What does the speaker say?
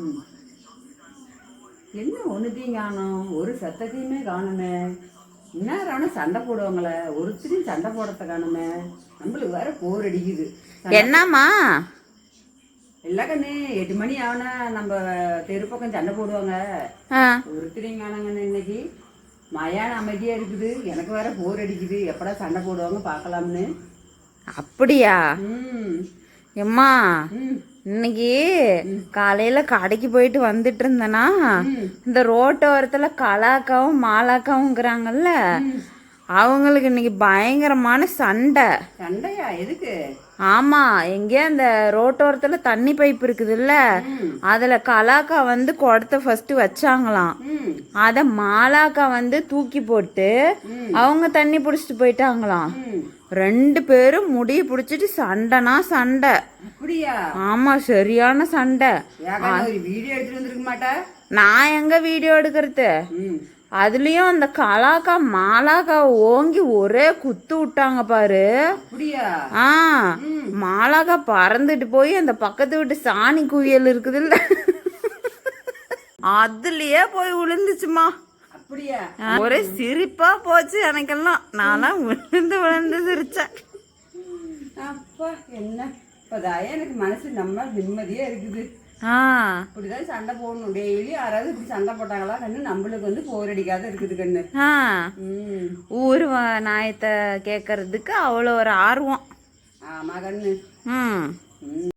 ம். என்ன ஒண்ணுத்தையும் காணும், ஒரு சத்தத்தையுமே காணுமே. இந்நேரம் சண்டை போடுவாங்களே, ஒருத்தரையும் சண்டை போடுறத காணுமே. நம்மளுக்கு வேற போர் அடிக்குது. என்னம்மா எல்லா கண்ணு 8 மணி ஆனா நம்ம தெரு பக்கம் சண்டை போடுவாங்க. ஆ, ஒருத்தரையும் காணாங்கன்னு இன்னைக்கு. மயான அமைதியா இருக்குது. எனக்கு வேற போர் அடிக்குது. எப்படா சண்டை போடுவாங்க பார்க்கலாம்னு. அப்படியா? ம். எம்மா ம். இன்னைக்கு காலையில கடைக்கு போயிட்டு வந்துட்டு இருந்தேனா, இந்த ரோட்டோரத்துல கலாக்காவும் மாலாக்காவுங்கிறாங்கல்ல, அவங்களுக்கு இன்னைக்கு பயங்கரமான சண்டை. சண்டையா? எதுக்கு? ஆமா, எங்கேயா அந்த ரோட்டோரத்துல தண்ணி பைப் இருக்குதுல்ல, அதுல கலாக்கா வந்து குடத்தை ஃபர்ஸ்ட் வச்சாங்களாம். ம். அத மாலாக்கா வந்து தூக்கி போட்டு அவங்க தண்ணி பிடிச்சிட்டு போயிட்டாங்களாம். ம். 2 பேரும் முடிய பிடிச்சிட்டு சண்டைனா சண்டை. அப்படியா? ஆமா, சரியான சண்டை. ஒரு வீடியோ எடுத்துட்டு வந்திருக்க மாட்டா? நான் எங்க வீடியோ எடுக்கிறது? ம். அதுலயும் அந்த கலாக்கா மாலாக்கா ஓங்கி ஒரே குத்து விட்டாங்க பாரு. அப்படியா? ஆ, மாலாக்கா பறந்துட்டு போய் அந்த பக்கத்து வீட்டு சாணி குவியல் இருக்குதுல்ல, அதுலயே போய் விழுந்துச்சுமா. அப்படியா? ஒரே சிரிப்பா போச்சு எனக்கெல்லாம். நான்லாம் விழுந்து விழுந்து சிரிச்சேன். அப்பா என்ன இப்பதான் எனக்கு மனசு நம்ம நிம்மதியா இருக்குது. ஆ, இப்படிதான் சண்டை போடணும். டெய்லி யாராவது இப்படி சண்டை போட்டாங்களா கண்ணு, நம்மளுக்கு வந்து போர் அடிக்காத இருக்குது கண்ணு. ஆ, ம். ஊர் நாயத்தை கேட்கறதுக்கு அவ்வளோ ஒரு ஆர்வம். ஆமா கண்ணு. ம். ம்.